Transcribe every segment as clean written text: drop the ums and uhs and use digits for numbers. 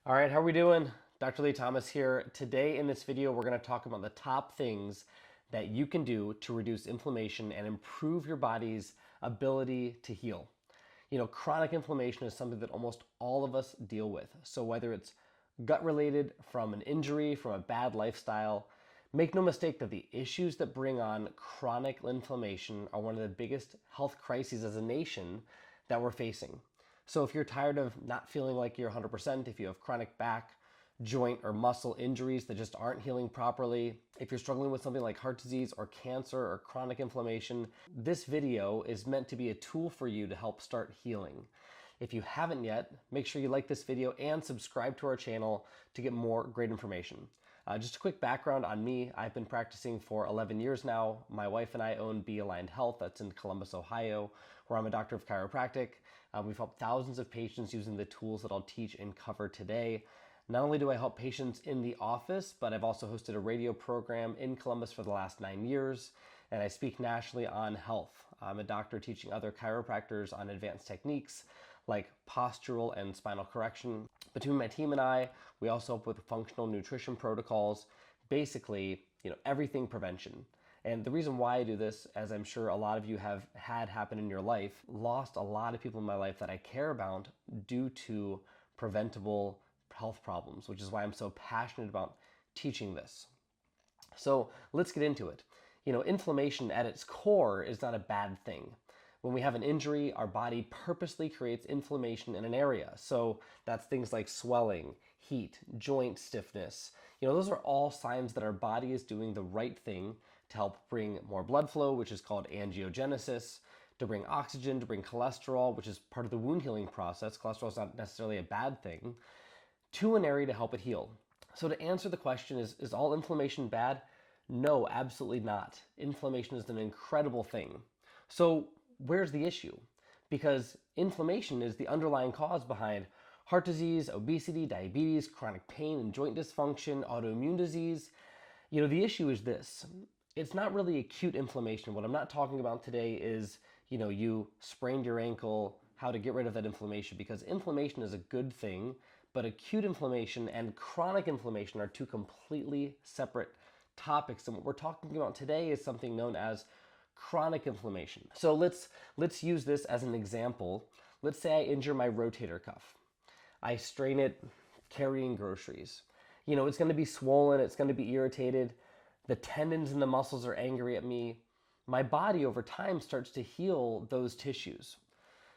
All right, how are we doing? Dr. Lee Thomas here. Today in this video, we're going to talk about the top things that you can do to reduce inflammation and improve your body's ability to heal. Chronic inflammation is something that almost all of us deal with. So whether it's gut related, from an injury, from a bad lifestyle, make no mistake that the issues that bring on chronic inflammation are one of the biggest health crises as a nation that we're facing. So if you're tired of not feeling like you're 100%, if you have chronic back, joint, or muscle injuries that just aren't healing properly, if you're struggling with something like heart disease or cancer or chronic inflammation, this video is meant to be a tool for you to help start healing. If you haven't yet, make sure you like this video and subscribe to our channel to get more great information. Just a quick background on me. I've been practicing for 11 years now. My wife and I own Be Aligned Health. That's in Columbus, Ohio, where I'm a doctor of chiropractic. We've helped thousands of patients using the tools that I'll teach and cover today. Not only do I help patients in the office, but I've also hosted a radio program in Columbus for the last 9 years, and I speak nationally on health. I'm a doctor teaching other chiropractors on advanced techniques like postural and spinal correction. Between my team and I, we also help with functional nutrition protocols, basically, everything prevention. And the reason why I do this, as I'm sure a lot of you have had happen in your life, lost a lot of people in my life that I care about due to preventable health problems, which is why I'm so passionate about teaching this. So let's get into it. Inflammation at its core is not a bad thing. When we have an injury, our body purposely creates inflammation in an area. So that's things like swelling, heat, joint stiffness. Those are all signs that our body is doing the right thing to help bring more blood flow, which is called angiogenesis, to bring oxygen, to bring cholesterol, which is part of the wound healing process. Cholesterol is not necessarily a bad thing, to an area to help it heal. So to answer the question, is all inflammation bad? No, absolutely not. Inflammation is an incredible thing. So where's the issue? Because inflammation is the underlying cause behind heart disease, obesity, diabetes, chronic pain and joint dysfunction, autoimmune disease. The issue is this. It's not really acute inflammation. What I'm not talking about today is, you sprained your ankle, how to get rid of that inflammation, because inflammation is a good thing, but acute inflammation and chronic inflammation are two completely separate topics. And what we're talking about today is something known as chronic inflammation. So let's use this as an example. Let's say I injure my rotator cuff. I strain it carrying groceries. It's going to be swollen, it's going to be irritated. The tendons and the muscles are angry at me. My body over time starts to heal those tissues.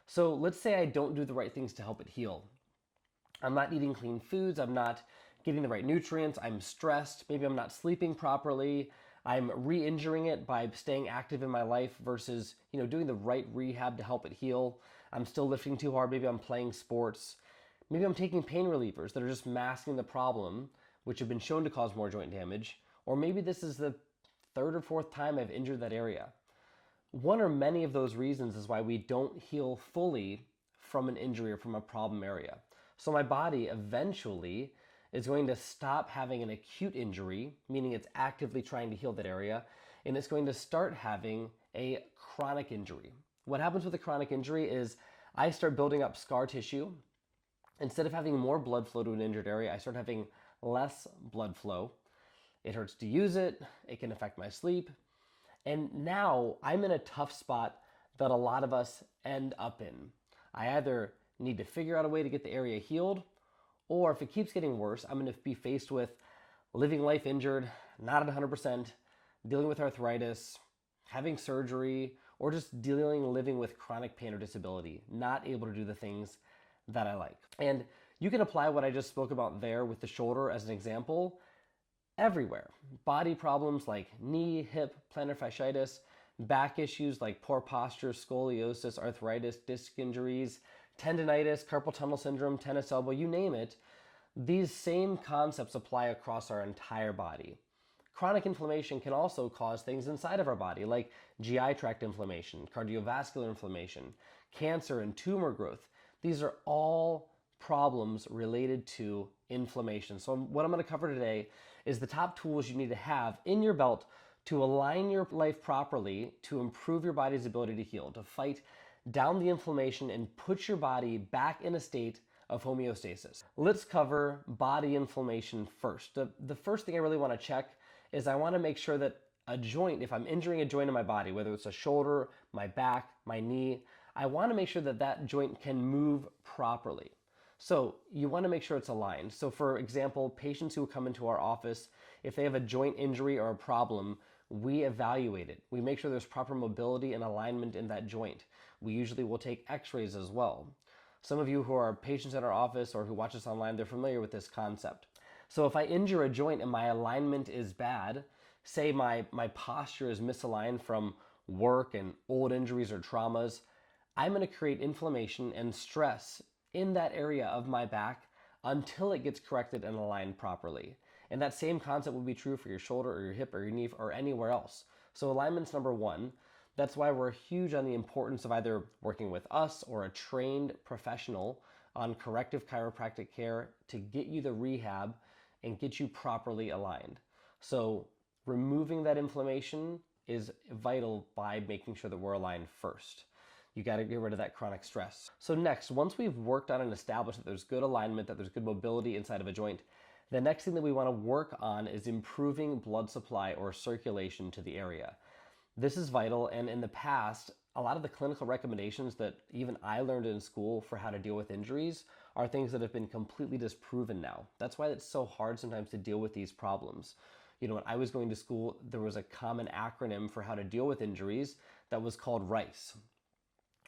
So let's say I don't do the right things to help it heal. I'm not eating clean foods, I'm not getting the right nutrients, I'm stressed, maybe I'm not sleeping properly, I'm re-injuring it by staying active in my life versus, doing the right rehab to help it heal. I'm still lifting too hard, maybe I'm playing sports. Maybe I'm taking pain relievers that are just masking the problem, which have been shown to cause more joint damage. Or maybe this is the third or fourth time I've injured that area. One or many of those reasons is why we don't heal fully from an injury or from a problem area. So my body eventually is going to stop having an acute injury, meaning it's actively trying to heal that area, and it's going to start having a chronic injury. What happens with a chronic injury is I start building up scar tissue. Instead of having more blood flow to an injured area, I start having less blood flow. It hurts to use it, it can affect my sleep, and now I'm in a tough spot that a lot of us end up in. I either need to figure out a way to get the area healed, or if it keeps getting worse, I'm going to be faced with living life injured, not at 100%, dealing with arthritis, having surgery, or just living with chronic pain or disability, not able to do the things that I like. And you can apply what I just spoke about there with the shoulder as an example everywhere. Body problems like knee, hip, plantar fasciitis, back issues like poor posture, scoliosis, arthritis, disc injuries, tendinitis, carpal tunnel syndrome, tennis elbow, you name it. These same concepts apply across our entire body. Chronic inflammation can also cause things inside of our body like GI tract inflammation, cardiovascular inflammation, cancer and tumor growth. These are all problems related to inflammation. So what I'm going to cover today is the top tools you need to have in your belt to align your life properly to improve your body's ability to heal, to fight down the inflammation and put your body back in a state of homeostasis. Let's cover body inflammation first. The first thing I really want to check is I want to make sure that a joint, if I'm injuring a joint in my body, whether it's a shoulder, my back, my knee, I want to make sure that that joint can move properly. So you want to make sure it's aligned. So for example, patients who come into our office, if they have a joint injury or a problem, we evaluate it. We make sure there's proper mobility and alignment in that joint. We usually will take x-rays as well. Some of you who are patients at our office or who watch us online, they're familiar with this concept. So if I injure a joint and my alignment is bad, say my posture is misaligned from work and old injuries or traumas, I'm going to create inflammation and stress in that area of my back until it gets corrected and aligned properly. And that same concept will be true for your shoulder or your hip or your knee or anywhere else. So alignment's number one. That's why we're huge on the importance of either working with us or a trained professional on corrective chiropractic care to get you the rehab and get you properly aligned. So removing that inflammation is vital by making sure that we're aligned first. You got to get rid of that chronic stress. So next, once we've worked on and established that there's good alignment, that there's good mobility inside of a joint, the next thing that we want to work on is improving blood supply or circulation to the area. This is vital, and in the past, a lot of the clinical recommendations that even I learned in school for how to deal with injuries are things that have been completely disproven now. That's why it's so hard sometimes to deal with these problems. You know, when I was going to school, there was a common acronym for how to deal with injuries that was called RICE.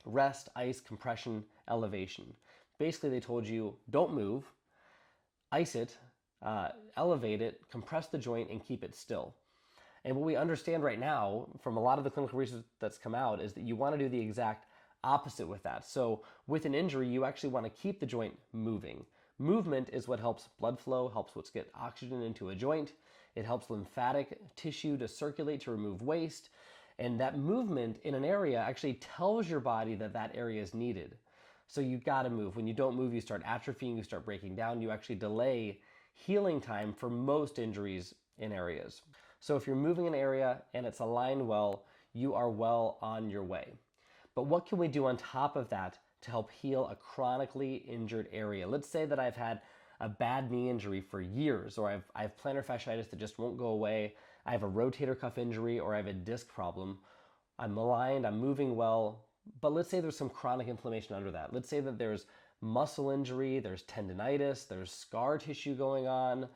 Rest, ice, compression, elevation. Basically, they told you, don't move, ice it, elevate it, compress the joint, and keep it still. And what we understand right now from a lot of the clinical research that's come out is that you want to do the exact opposite with that. So with an injury, you actually want to keep the joint moving. Movement is what helps blood flow, helps what's get oxygen into a joint. It helps lymphatic tissue to circulate, to remove waste. And that movement in an area actually tells your body that that area is needed. So you got to move. When you don't move, you start atrophying, you start breaking down, you actually delay healing time for most injuries in areas. So if you're moving an area and it's aligned well, you are well on your way. But what can we do on top of that to help heal a chronically injured area? Let's say that I've had a bad knee injury for years, or I have plantar fasciitis that just won't go away. I have a rotator cuff injury, or I have a disc problem. I'm aligned, I'm moving well, but let's say there's some chronic inflammation under that. Let's say that there's muscle injury, there's tendinitis, there's scar tissue going on.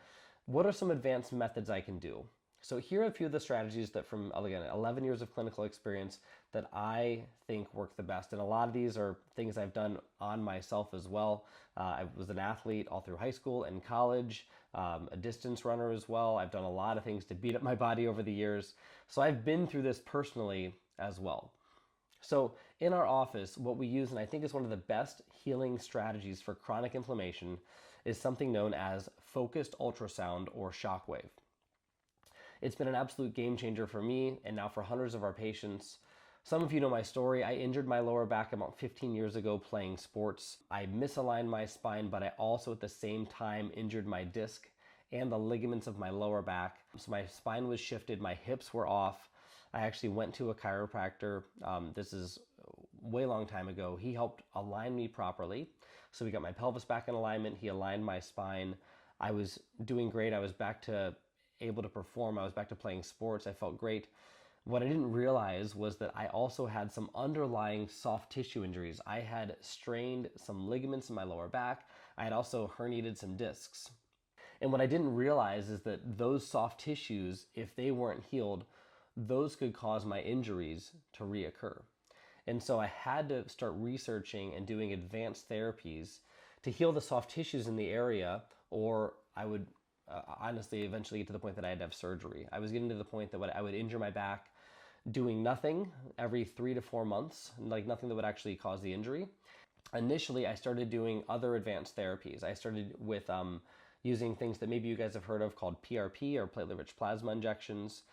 What are some advanced methods I can do? So here are a few of the strategies that from, again, 11 years of clinical experience that I think work the best. And a lot of these are things I've done on myself as well. I was an athlete all through high school and college, a distance runner as well. I've done a lot of things to beat up my body over the years. So I've been through this personally as well. So in our office, what we use, and I think is one of the best healing strategies for chronic inflammation, is something known as focused ultrasound or shockwave. It's been an absolute game changer for me and now for hundreds of our patients. Some of you know my story. I injured my lower back about 15 years ago playing sports. I misaligned my spine, but I also at the same time injured my disc and the ligaments of my lower back. So my spine was shifted, my hips were off. I actually went to a chiropractor. This is way long time ago. He helped align me properly. So we got my pelvis back in alignment. He aligned my spine. I was doing great. I was back to able to perform. I was back to playing sports. I felt great. What I didn't realize was that I also had some underlying soft tissue injuries. I had strained some ligaments in my lower back. I had also herniated some discs. And what I didn't realize is that those soft tissues, if they weren't healed, those could cause my injuries to reoccur. And so I had to start researching and doing advanced therapies to heal the soft tissues in the area, or I would honestly eventually get to the point that I had to have surgery. I was getting to the point that I would injure my back doing nothing every 3 to 4 months, like nothing that would actually cause the injury. Initially, I started doing other advanced therapies. I started with using things that maybe you guys have heard of called PRP or platelet-rich plasma injections.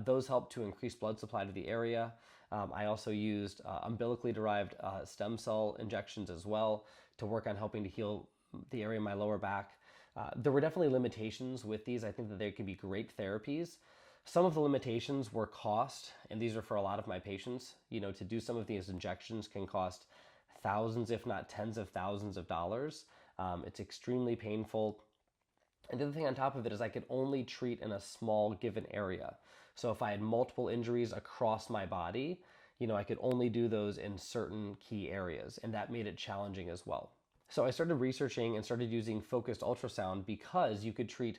Those help to increase blood supply to the area. I also used umbilically derived stem cell injections as well to work on helping to heal the area of my lower back. There were definitely limitations with these. I think that they can be great therapies. Some of the limitations were cost, and these are for a lot of my patients. You know, to do some of these injections can cost thousands, if not tens of thousands of dollars. It's extremely painful. And the other thing on top of it is I could only treat in a small given area. So if I had multiple injuries across my body, I could only do those in certain key areas, and that made it challenging as well. So I started researching and started using focused ultrasound because you could treat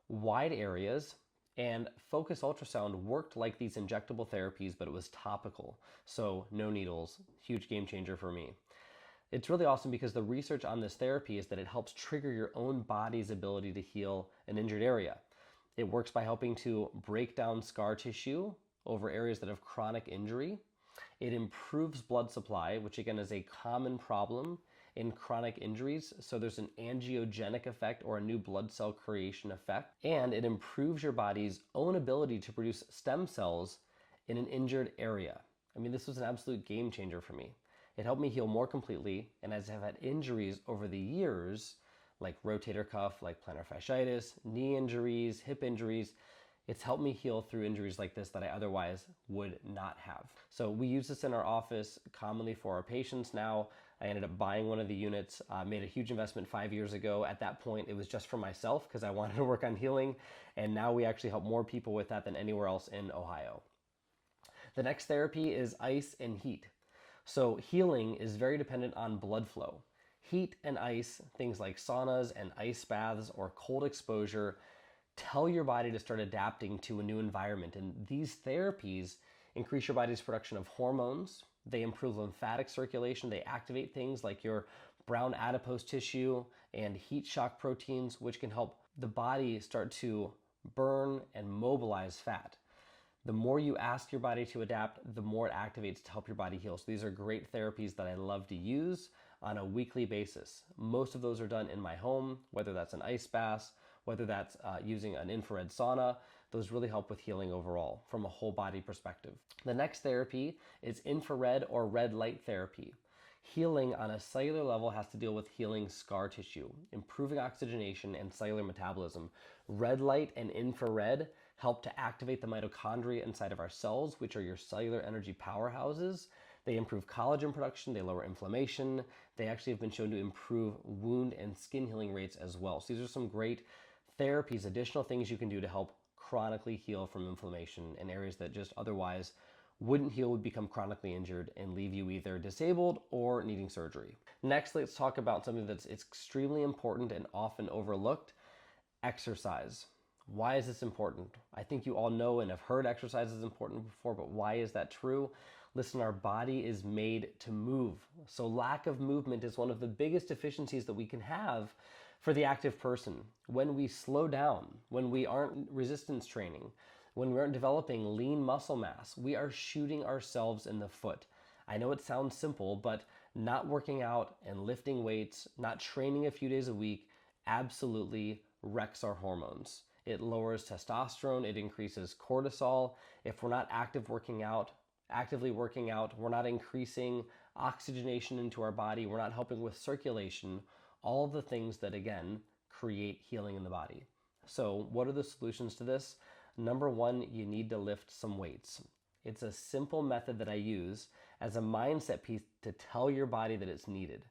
wide areas, and focused ultrasound worked like these injectable therapies, but it was topical. So no needles, huge game changer for me. It's really awesome because the research on this therapy is that it helps trigger your own body's ability to heal an injured area. It works by helping to break down scar tissue over areas that have chronic injury. It improves blood supply, which again is a common problem in chronic injuries. So there's an angiogenic effect or a new blood cell creation effect. And it improves your body's own ability to produce stem cells in an injured area. I mean, this was an absolute game changer for me. It helped me heal more completely, and as I've had injuries over the years, like rotator cuff, like plantar fasciitis, knee injuries, hip injuries, it's helped me heal through injuries like this that I otherwise would not have. So we use this in our office commonly for our patients now. I ended up buying one of the units, made a huge investment 5 years ago. At that point, it was just for myself because I wanted to work on healing, and now we actually help more people with that than anywhere else in Ohio. The next therapy is ice and heat. So healing is very dependent on blood flow. Heat and ice, things like saunas and ice baths or cold exposure, tell your body to start adapting to a new environment. And these therapies increase your body's production of hormones. They improve lymphatic circulation. They activate things like your brown adipose tissue and heat shock proteins, which can help the body start to burn and mobilize fat. The more you ask your body to adapt, the more it activates to help your body heal. So these are great therapies that I love to use on a weekly basis. Most of those are done in my home, whether that's an ice bath, whether that's using an infrared sauna. Those really help with healing overall from a whole body perspective. The next therapy is infrared or red light therapy. Healing on a cellular level has to deal with healing scar tissue, improving oxygenation and cellular metabolism. Red light and infrared help to activate the mitochondria inside of our cells, which are your cellular energy powerhouses. They improve collagen production, they lower inflammation. They actually have been shown to improve wound and skin healing rates as well. So these are some great therapies, additional things you can do to help chronically heal from inflammation in areas that just otherwise wouldn't heal, would become chronically injured and leave you either disabled or needing surgery. Next, let's talk about something that's extremely important and often overlooked: exercise. Why is this important? I think you all know and have heard exercise is important before, but why is that true? Listen, our body is made to move. So lack of movement is one of the biggest deficiencies that we can have for the active person. When we slow down, when we aren't resistance training, when we aren't developing lean muscle mass, we are shooting ourselves in the foot. I know it sounds simple, but not working out and lifting weights, not training a few days a week, absolutely wrecks our hormones. It lowers testosterone, it increases cortisol. If we're not actively working out, we're not increasing oxygenation into our body, we're not helping with circulation, all the things that, again, create healing in the body. So what are the solutions to this? Number one, you need to lift some weights. It's a simple method that I use as a mindset piece to tell your body that it's needed.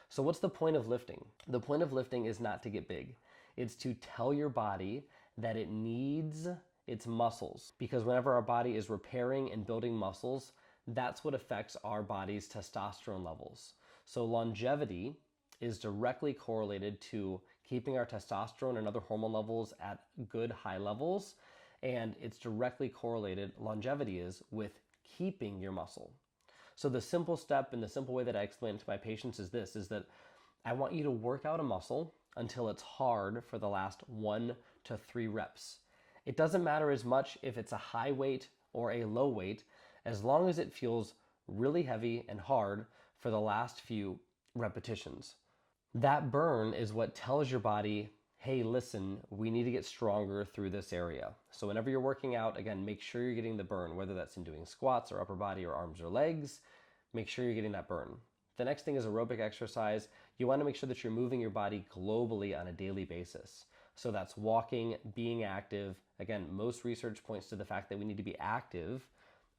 So what's the point of lifting? The point of lifting is not to get big. It's to tell your body that it needs its muscles, because whenever our body is repairing and building muscles, that's what affects our body's testosterone levels. So longevity is directly correlated to keeping our testosterone and other hormone levels at good high levels, and it's directly correlated, longevity is, with keeping your muscle. So the simple step and the simple way that I explain it to my patients is this, is that I want you to work out a muscle until it's hard for the last 1 to 3 reps. It doesn't matter as much if it's a high weight or a low weight, as long as it feels really heavy and hard for the last few repetitions. That burn is what tells your body, hey, listen, we need to get stronger through this area. So whenever you're working out, again, make sure you're getting the burn, whether that's in doing squats or upper body or arms or legs, make sure you're getting that burn. The next thing is aerobic exercise. You want to make sure that you're moving your body globally on a daily basis. So that's walking, being active. Again, most research points to the fact that we need to be active,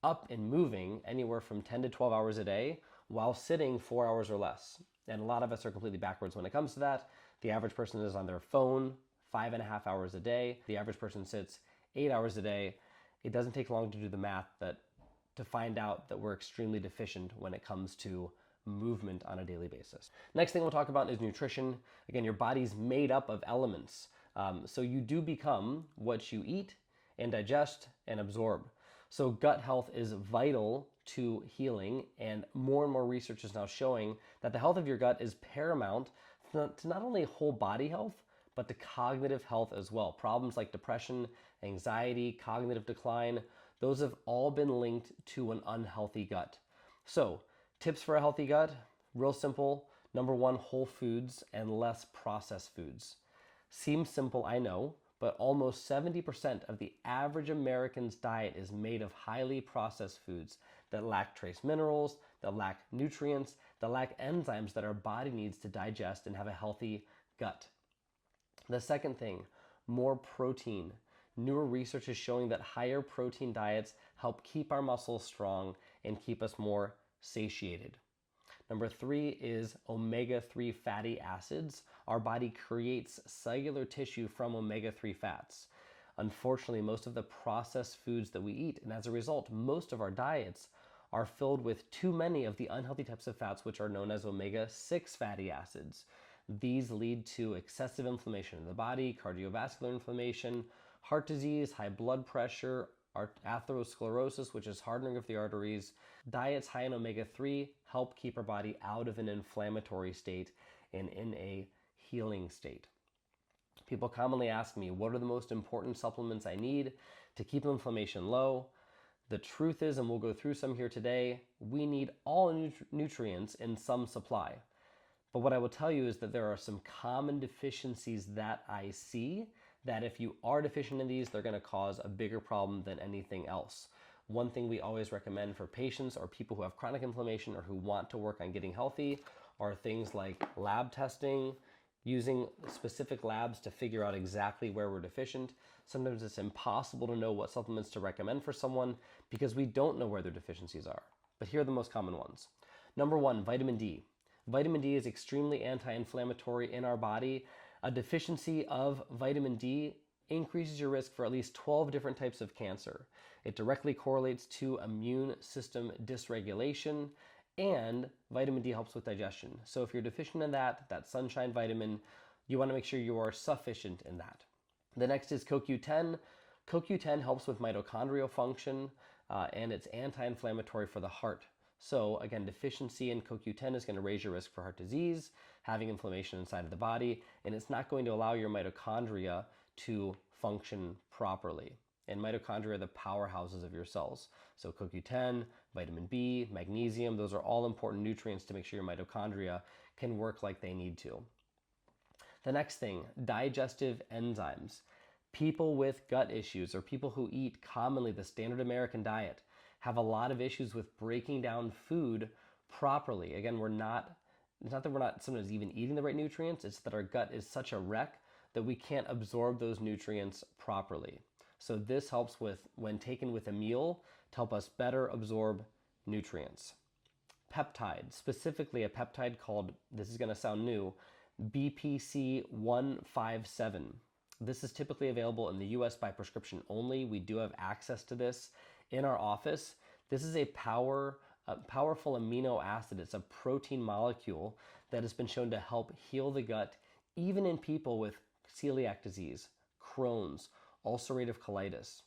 up and moving anywhere from 10 to 12 hours a day while sitting 4 hours or less. And a lot of us are completely backwards when it comes to that. The average person is on their phone 5.5 hours a day. The average person sits 8 hours a day. It doesn't take long to do the math to find out that we're extremely deficient when it comes to movement on a daily basis. Next thing we'll talk about is nutrition. Again, your body's made up of elements. So you do become what you eat and digest and absorb. So gut health is vital to healing, and more research is now showing that the health of your gut is paramount to not only whole body health, but to cognitive health as well. Problems like depression, anxiety, cognitive decline, those have all been linked to an unhealthy gut. So, tips for a healthy gut, real simple. Number one, whole foods and less processed foods. Seems simple, I know, but almost 70% of the average American's diet is made of highly processed foods that lack trace minerals, that lack nutrients, that lack enzymes that our body needs to digest and have a healthy gut. The second thing, more protein. Newer research is showing that higher protein diets help keep our muscles strong and keep us more satiated. Number three is omega-3 fatty acids. Our body creates cellular tissue from omega-3 fats. Unfortunately, most of the processed foods that we eat, and as a result, most of our diets are filled with too many of the unhealthy types of fats, which are known as omega-6 fatty acids. These lead to excessive inflammation in the body, cardiovascular inflammation, heart disease, high blood pressure, atherosclerosis, which is hardening of the arteries. Diets high in omega-3 help keep our body out of an inflammatory state and in a healing state. People commonly ask me, what are the most important supplements I need to keep inflammation low? The truth is, and we'll go through some here today, we need all nutrients in some supply. But what I will tell you is that there are some common deficiencies that I see that if you are deficient in these, they're going to cause a bigger problem than anything else. One thing we always recommend for patients or people who have chronic inflammation or who want to work on getting healthy are things like lab testing, using specific labs to figure out exactly where we're deficient. Sometimes it's impossible to know what supplements to recommend for someone because we don't know where their deficiencies are. But here are the most common ones. Number one, vitamin D. Vitamin D is extremely anti-inflammatory in our body. A deficiency of vitamin D increases your risk for at least 12 different types of cancer. It directly correlates to immune system dysregulation, and vitamin D helps with digestion. So if you're deficient in that sunshine vitamin, you want to make sure you are sufficient in that. The next is CoQ10. CoQ10 helps with mitochondrial function, and it's anti-inflammatory for the heart. So again, deficiency in CoQ10 is going to raise your risk for heart disease, having inflammation inside of the body, and it's not going to allow your mitochondria to function properly. And mitochondria are the powerhouses of your cells. So CoQ10, vitamin B, magnesium, those are all important nutrients to make sure your mitochondria can work like they need to. The next thing, digestive enzymes. People with gut issues or people who eat commonly the standard American diet have a lot of issues with breaking down food properly. Again, it's not that we're not sometimes even eating the right nutrients, it's that our gut is such a wreck that we can't absorb those nutrients properly. So this helps with, when taken with a meal, to help us better absorb nutrients. Peptides, specifically a peptide called, this is gonna sound new, BPC 157. This is typically available in the US by prescription only. We do have access to this in our office. This is a powerful amino acid. It's a protein molecule that has been shown to help heal the gut, even in people with celiac disease, Crohn's, ulcerative colitis.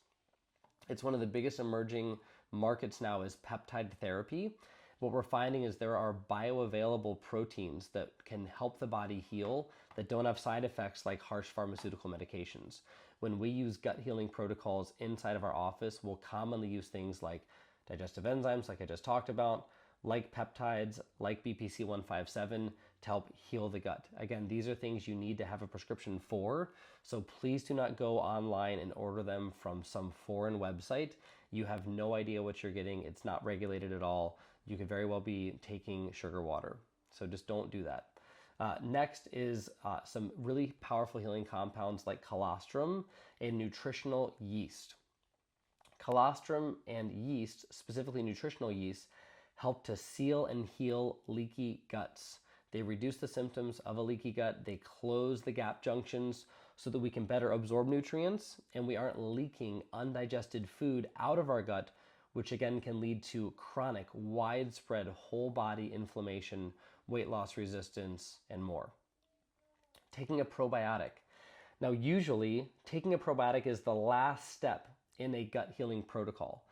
It's one of the biggest emerging markets now is peptide therapy. What we're finding is there are bioavailable proteins that can help the body heal that don't have side effects like harsh pharmaceutical medications. When we use gut healing protocols inside of our office, we'll commonly use things like digestive enzymes, like I just talked about, like peptides, like BPC 157 to help heal the gut. Again, these are things you need to have a prescription for, so please do not go online and order them from some foreign website. You have no idea what you're getting. It's not regulated at all. You could very well be taking sugar water, so just don't do that. Next is some really powerful healing compounds like colostrum and nutritional yeast. Colostrum and yeast, specifically nutritional yeast, help to seal and heal leaky guts. They reduce the symptoms of a leaky gut. They close the gap junctions so that we can better absorb nutrients and we aren't leaking undigested food out of our gut, which again can lead to chronic, widespread whole body inflammation, weight loss resistance, and more. Taking a probiotic. Now, usually, taking a probiotic is the last step in a gut healing protocol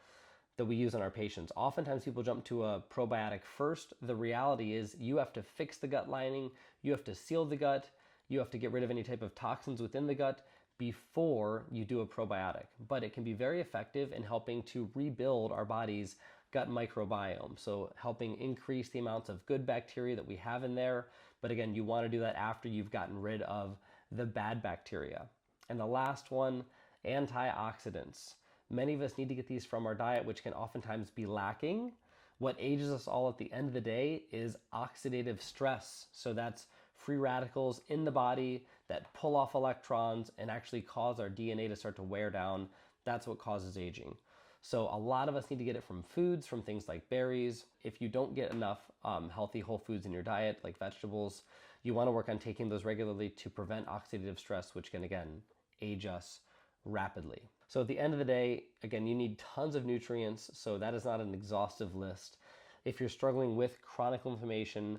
that we use on our patients. Oftentimes, people jump to a probiotic first. The reality is you have to fix the gut lining, you have to seal the gut, you have to get rid of any type of toxins within the gut before you do a probiotic. But it can be very effective in helping to rebuild our body's gut microbiome. So helping increase the amounts of good bacteria that we have in there. But again, you want to do that after you've gotten rid of the bad bacteria. And the last one, antioxidants. Many of us need to get these from our diet, which can oftentimes be lacking. What ages us all at the end of the day is oxidative stress. So that's free radicals in the body that pull off electrons and actually cause our DNA to start to wear down. That's what causes aging. So a lot of us need to get it from foods, from things like berries. If you don't get enough healthy whole foods in your diet, like vegetables, you want to work on taking those regularly to prevent oxidative stress, which can, again, age us rapidly. So at the end of the day, again, you need tons of nutrients, so that is not an exhaustive list. If you're struggling with chronic inflammation,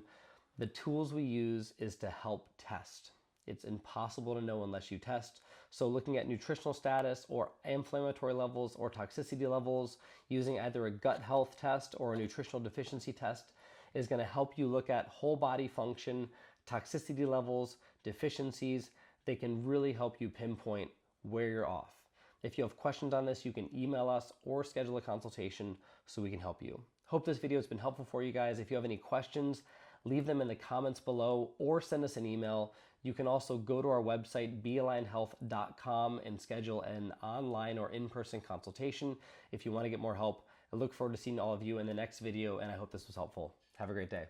the tools we use is to help test. It's impossible to know unless you test. So looking at nutritional status or inflammatory levels or toxicity levels, using either a gut health test or a nutritional deficiency test is going to help you look at whole body function, toxicity levels, deficiencies. They can really help you pinpoint where you're off. If you have questions on this, you can email us or schedule a consultation so we can help you. Hope this video has been helpful for you guys. If you have any questions, leave them in the comments below or send us an email. You can also go to our website, bealignhealth.com, and schedule an online or in-person consultation if you want to get more help. I look forward to seeing all of you in the next video, and I hope this was helpful. Have a great day.